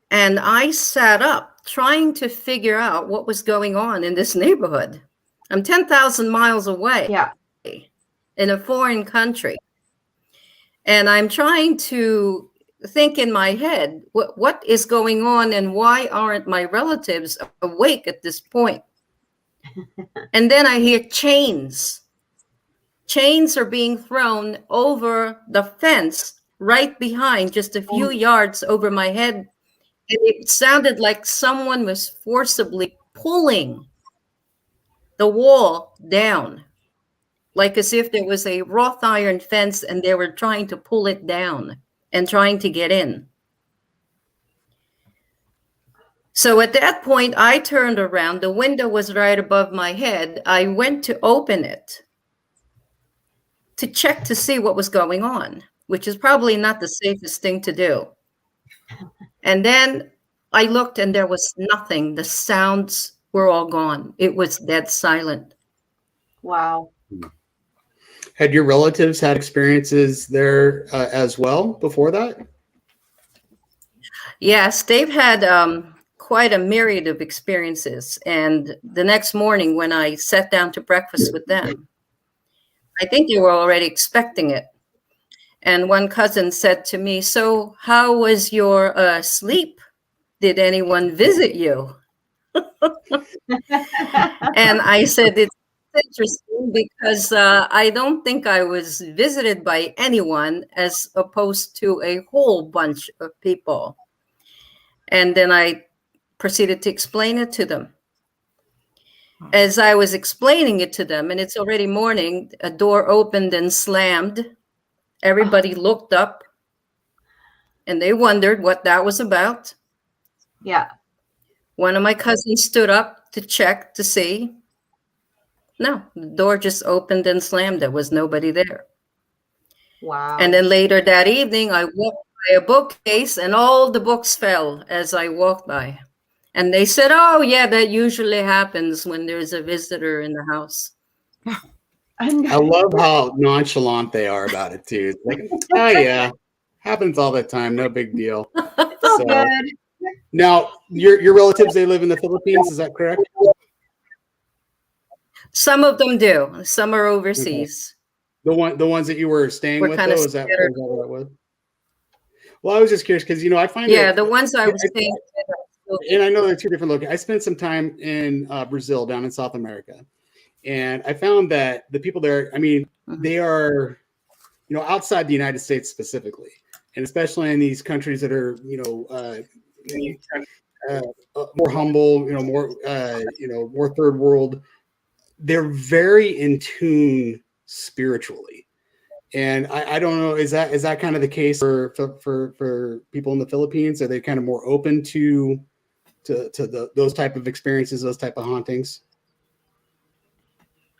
And I sat up trying to figure out what was going on in this neighborhood. I'm 10,000 miles away in a foreign country. And I'm trying to think in my head, what is going on and why aren't my relatives awake at this point? And then I hear chains. Chains are being thrown over the fence right behind, just a few yards over my head. And it sounded like someone was forcibly pulling the wall down, like as if there was a wrought iron fence and they were trying to pull it down and trying to get in. So at that point, I turned around. The window was right above my head. I went to open it. to check to see what was going on, which is probably not the safest thing to do. And then I looked and there was nothing. The sounds were all gone. It was dead silent. Wow. Had your relatives had experiences there as well before that? Yes, they've had quite a myriad of experiences. And the next morning when I sat down to breakfast with them, I think they were already expecting it. And one cousin said to me, "So how was your sleep? Did anyone visit you?" And I said, "It's interesting because I don't think I was visited by anyone as opposed to a whole bunch of people." And then I proceeded to explain it to them. As I was explaining it to them, and it's already morning, a door opened and slammed. Everybody looked up and they wondered what that was about. Yeah. One of my cousins stood up to check to see. No, the door just opened and slammed. There was nobody there. Wow. And then later that evening, I walked by a bookcase and all the books fell as I walked by. And they said, "Oh, yeah, that usually happens when there's a visitor in the house." I love how nonchalant they are about it too. It's like, oh yeah, happens all the time, no big deal. So, Good. now, your relatives, they live in the Philippines, is that correct? Some of them do. Some are overseas. The ones that you were staying We're with, kind of though, is that scattered. what that was? Well, I was just curious because I find Yeah, that, the ones I was staying with. and I know they're two different locations. I spent some time in Brazil, down in South America, and I found that the people there, I mean, they are, outside the United States specifically, and especially in these countries that are, more humble, more third world. They're very in tune spiritually, and I don't know, is that kind of the case for people in the Philippines? Are they kind of more open to those type of experiences, those type of hauntings?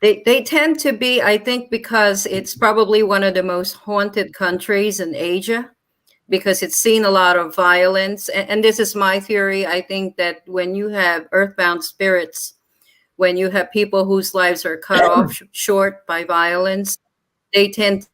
They tend to be, I think, because it's probably one of the most haunted countries in Asia, because it's seen a lot of violence. And this is my theory. I think that when you have earthbound spirits, when you have people whose lives are cut off short by violence, they tend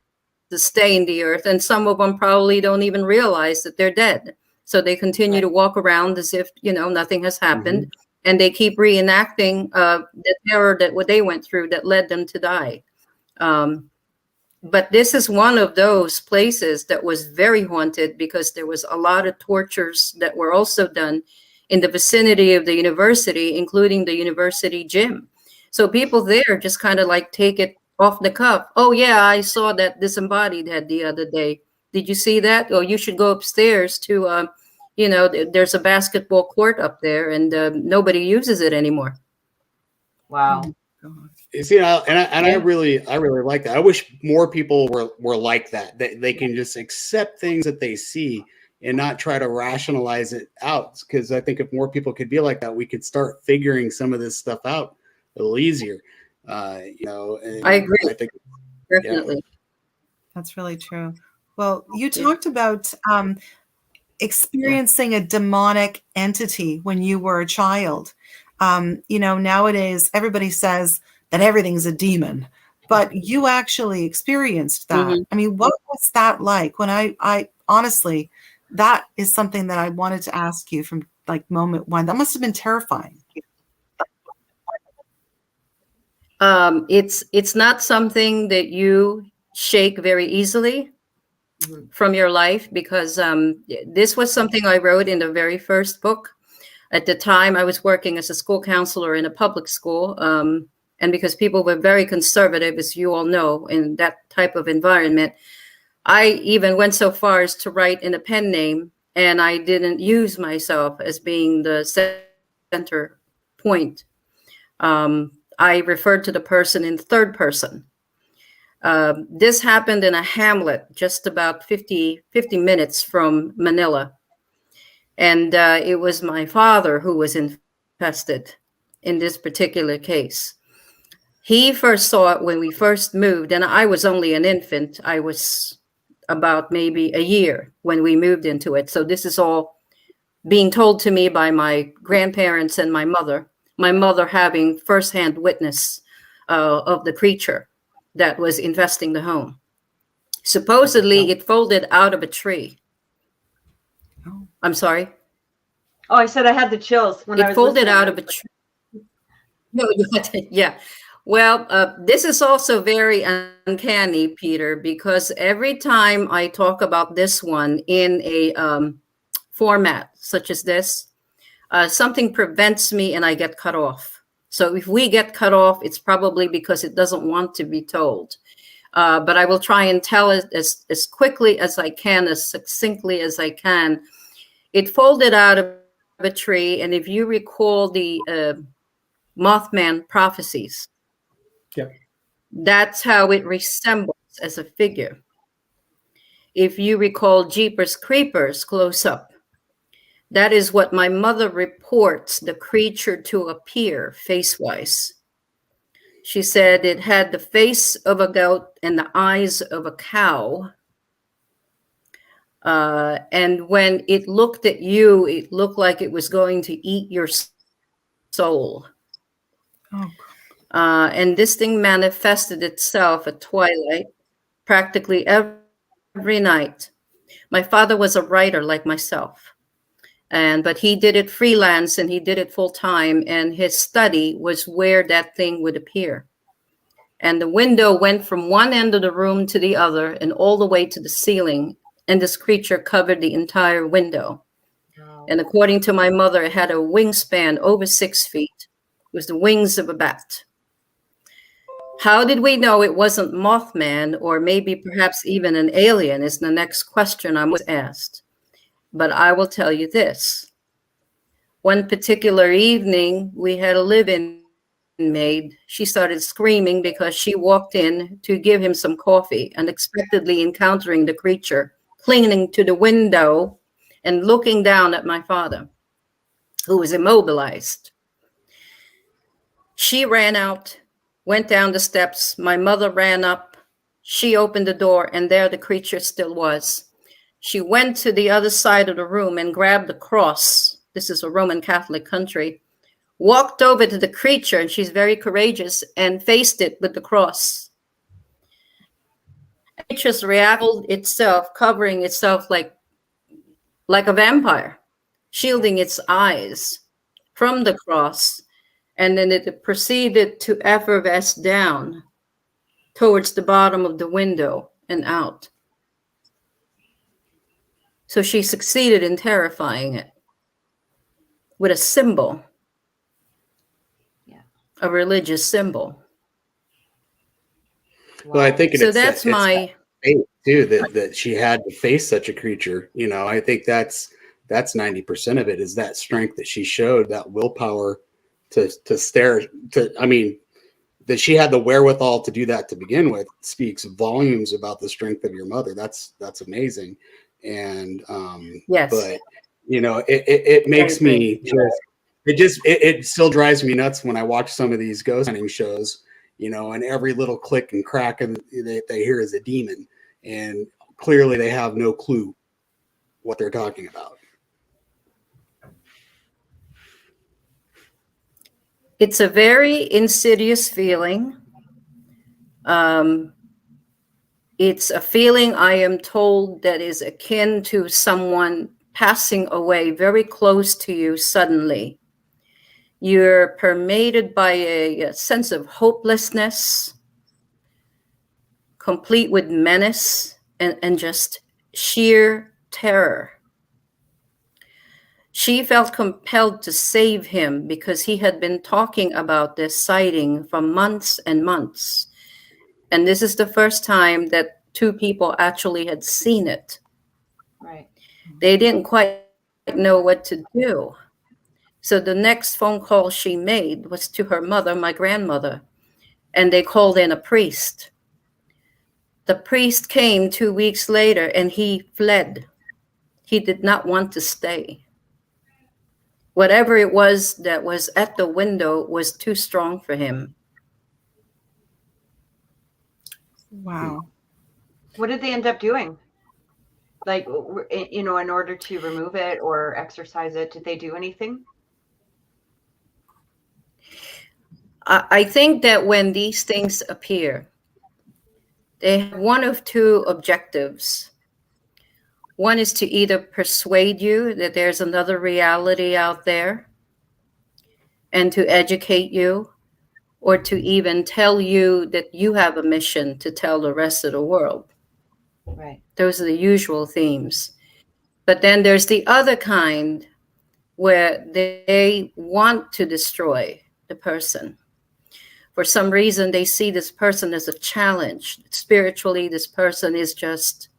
to stay in the earth. And some of them probably don't even realize that they're dead. So they continue to walk around as if, nothing has happened. Mm-hmm. And they keep reenacting the terror that what they went through that led them to die. But this is one of those places that was very haunted because there was a lot of tortures that were also done in the vicinity of the university, including the university gym. So people there just kind of like take it off the cuff. "Oh, yeah, I saw that disembodied head the other day. Did you see that? Oh, you should go upstairs to, there's a basketball court up there and nobody uses it anymore." Wow. You see, I really like that. I wish more people were like that. They can just accept things that they see and not try to rationalize it out. Because I think if more people could be like that, we could start figuring some of this stuff out a little easier. I agree. I think definitely. Yeah. That's really true. Well, you talked about experiencing a demonic entity when you were a child. Nowadays everybody says that everything's a demon, but you actually experienced that. Mm-hmm. I mean, what was that like? When I honestly, that is something that I wanted to ask you from like moment one. That must have been terrifying. It's not something that you shake very easily from your life, because this was something I wrote in the very first book. At the time, I was working as a school counselor in a public school. And because people were very conservative, as you all know, in that type of environment, I even went so far as to write in a pen name, and I didn't use myself as being the center point. I referred to the person in third person. This happened in a hamlet just about 50 minutes from Manila. And it was my father who was infested in this particular case. He first saw it when we first moved, and I was only an infant. I was about maybe a year when we moved into it. So this is all being told to me by my grandparents and my mother having firsthand witness of the creature that was infesting the home. Supposedly, it folded out of a tree. Oh. I'm sorry? Oh, I said I had the chills when I It was folded listening. out of a tree. No, yeah. Well, this is also very uncanny, Peter, because every time I talk about this one in a format such as this, something prevents me and I get cut off. So if we get cut off, it's probably because it doesn't want to be told. But I will try and tell it as quickly as I can, as succinctly as I can. It folded out of a tree, and if you recall the Mothman prophecies, Yep. that's how it resembles as a figure. If you recall Jeepers Creepers close up, that is what my mother reports the creature to appear face-wise. She said it had the face of a goat and the eyes of a cow. And when it looked at you, it looked like it was going to eat your soul. Oh. And this thing manifested itself at twilight, practically every night. My father was a writer like myself, but he did it freelance and he did it full time. And his study was where that thing would appear. And the window went from one end of the room to the other and all the way to the ceiling. And this creature covered the entire window. Wow. And according to my mother, it had a wingspan over 6 feet. It was the wings of a bat. How did we know it wasn't Mothman, or maybe perhaps even an alien, is the next question I was asked. But I will tell you this. One particular evening, we had a live-in maid. She started screaming because she walked in to give him some coffee, unexpectedly encountering the creature, clinging to the window and looking down at my father, who was immobilized. She ran out, went down the steps. My mother ran up. She opened the door, and there the creature still was. She went to the other side of the room and grabbed the cross. This is a Roman Catholic country. Walked over to the creature, and she's very courageous, and faced it with the cross. It just reacted itself, covering itself like a vampire, shielding its eyes from the cross. And then it proceeded to effervesce down towards the bottom of the window and out. So she succeeded in terrifying it with a symbol, a religious symbol. Well, I think so that's my faith too, that she had to face such a creature. You know, I think that's 90% of it, is that strength that she showed, that willpower to stare to, I mean, that she had the wherewithal to do that to begin with speaks volumes about the strength of your mother. That's amazing. And yes, but you know, it makes me just it still drives me nuts when I watch some of these ghost hunting shows, you know, and every little click and crack and they hear is a demon, and clearly they have no clue what they're talking about. It's a very insidious feeling. It's a feeling, I am told, that is akin to someone passing away very close to you suddenly. You're permeated by a sense of hopelessness, complete with menace and just sheer terror. She felt compelled to save him because he had been talking about this sighting for months and months. And this is the first time that two people actually had seen it. Right. They didn't quite know what to do. So the next phone call she made was to her mother, my grandmother, and they called in a priest. The priest came 2 weeks later and he fled. He did not want to stay. Whatever it was that was at the window was too strong for him. Wow. What did they end up doing? Like, in order to remove it or exorcise it, did they do anything? I think that when these things appear, they have one of two objectives. One is to either persuade you that there's another reality out there and to educate you, or to even tell you that you have a mission to tell the rest of the world. Right. Those are the usual themes. But then there's the other kind where they want to destroy the person. For some reason, they see this person as a challenge. Spiritually, this person is just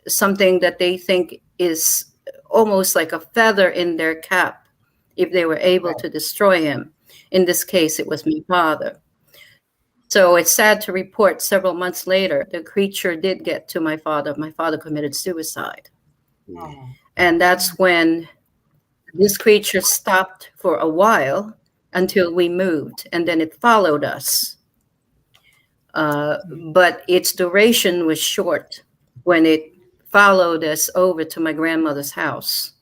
something that they think is almost like a feather in their cap if they were able to destroy him. In this case, it was my father. So it's sad to report several months later, the creature did get to my father. My father committed suicide. Oh. And that's when this creature stopped for a while until we moved, and then it followed us. But its duration was short when it followed us over to my grandmother's house.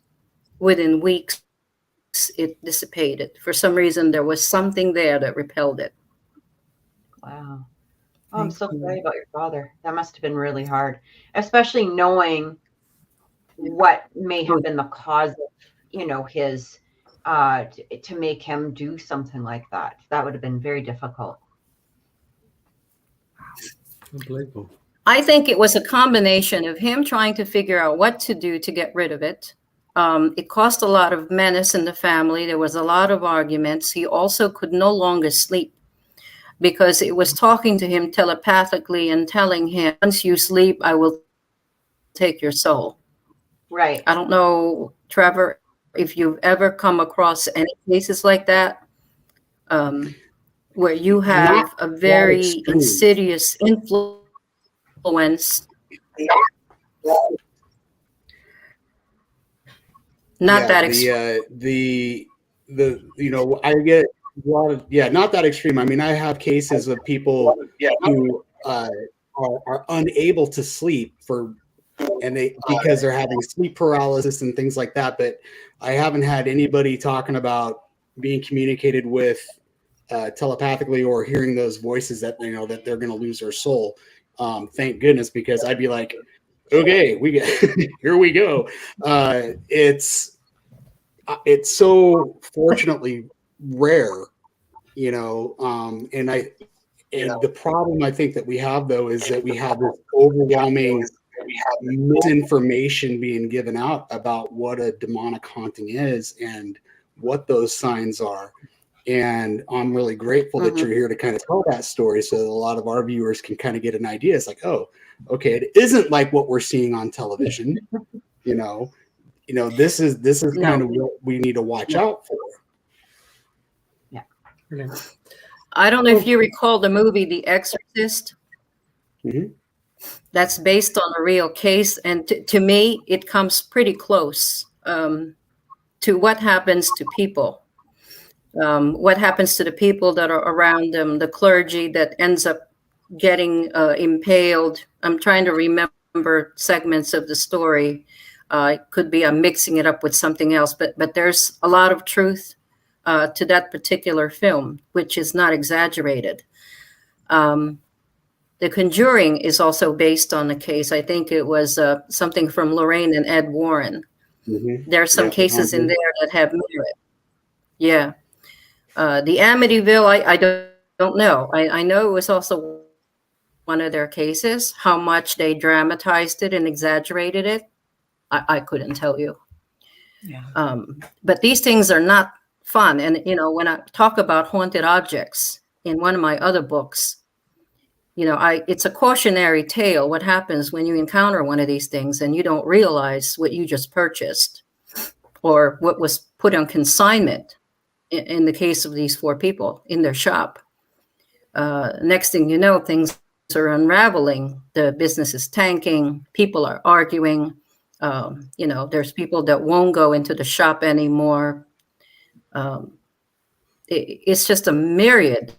Within weeks, it dissipated. For some reason, there was something there that repelled it. Wow. Oh, I'm so sorry about your father. That must have been really hard, especially knowing what may have been the cause of, his, to make him do something like that. That would have been very difficult. Unbelievable. I think it was a combination of him trying to figure out what to do to get rid of it. It caused a lot of menace in the family. There was a lot of arguments. He also could no longer sleep because it was talking to him telepathically and telling him, once you sleep, I will take your soul. Right. I don't know, Trevor, if you've ever come across any cases like that, where you have a very insidious influence. Not that extreme. I get a lot of, not that extreme. I mean, I have cases of people who are unable to sleep because they're having sleep paralysis and things like that. But I haven't had anybody talking about being communicated with telepathically or hearing those voices that that they're going to lose their soul. Thank goodness, because I'd be like, okay, here we go. It's so fortunately rare, and the problem I think that we have though is that we have this overwhelming misinformation being given out about what a demonic haunting is and what those signs are. And I'm really grateful that you're here to kind of tell that story so that a lot of our viewers can kind of get an idea. It's like, oh, okay, it isn't like what we're seeing on television. This is kind of what we need to watch out for. Yeah. Brilliant. I don't know if you recall the movie The Exorcist. Mm-hmm. That's based on a real case. And to me, it comes pretty close to what happens to people. What happens to the people that are around them, the clergy that ends up getting impaled. I'm trying to remember segments of the story. It could be I'm mixing it up with something else, but there's a lot of truth to that particular film, which is not exaggerated. The Conjuring is also based on a case. I think it was something from Lorraine and Ed Warren. Mm-hmm. There are some cases in there that have merit. Yeah. The Amityville, I don't know. I know it was also one of their cases. How much they dramatized it and exaggerated it, I couldn't tell you. Yeah. But these things are not fun. And, when I talk about haunted objects in one of my other books, it's a cautionary tale. What happens when you encounter one of these things and you don't realize what you just purchased or what was put on consignment in the case of these 4 people in their shop. Next thing you know, things are unraveling. The business is tanking. People are arguing. There's people that won't go into the shop anymore. It's just a myriad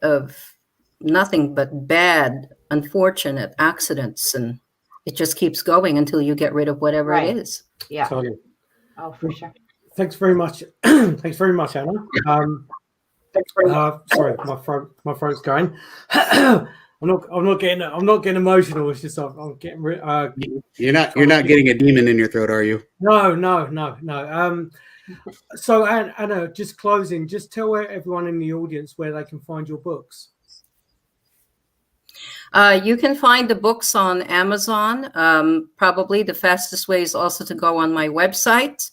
of nothing but bad, unfortunate accidents, and it just keeps going until you get rid of whatever Right. it is. Yeah. Totally. Oh, for sure. Thanks very much. Thanks very much, Anna. Sorry, my throat's going. I'm not getting emotional. It's just I'm getting. You're not getting a demon in your throat, are you? No. So Anna, just closing. Just tell everyone in the audience where they can find your books. You can find the books on Amazon. Probably the fastest way is also to go on my website,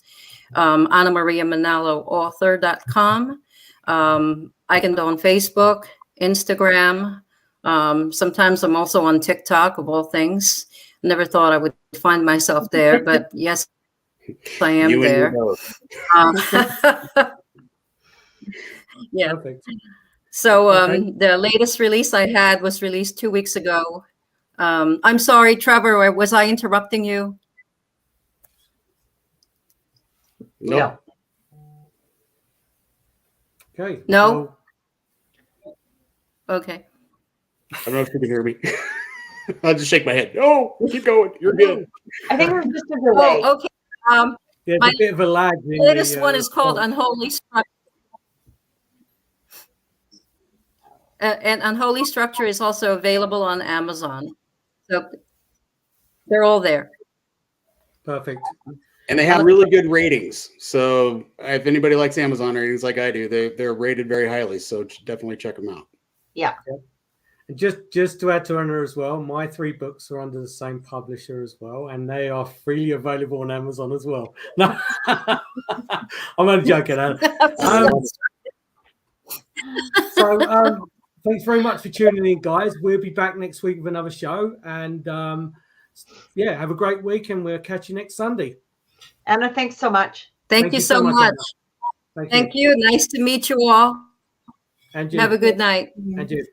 Anna Maria Manalo author.com. I can go on Facebook, Instagram. Sometimes I'm also on TikTok, of all things. Never thought I would find myself there, but yes, I am You there. and me both. Yeah. Perfect. So Okay. the latest release I had was released 2 weeks ago. I'm sorry, Trevor, was I interrupting you? Nope. Okay. No? Okay. I don't know if you can hear me. I'll just shake my head. No, keep going. You're good. I think there's just a delay. Oh, okay. There's My a bit of a lag. The latest one is called Unholy Structure. And Unholy Structure is also available on Amazon. So they're all there. Perfect. And they have really good ratings. So if anybody likes Amazon ratings like I do, they're rated very highly. So definitely check them out. Yeah. And just to add to Anna as well, my 3 books are under the same publisher as well, and they are freely available on Amazon as well. No, I'm only joking, Anna. Thanks very much for tuning in, guys. We'll be back next week with another show, and have a great week, and we'll catch you next Sunday. Anna, thanks so much. Thank you so much. Anna. Thank you. Nice to meet you all. And you. Have a good night. And you.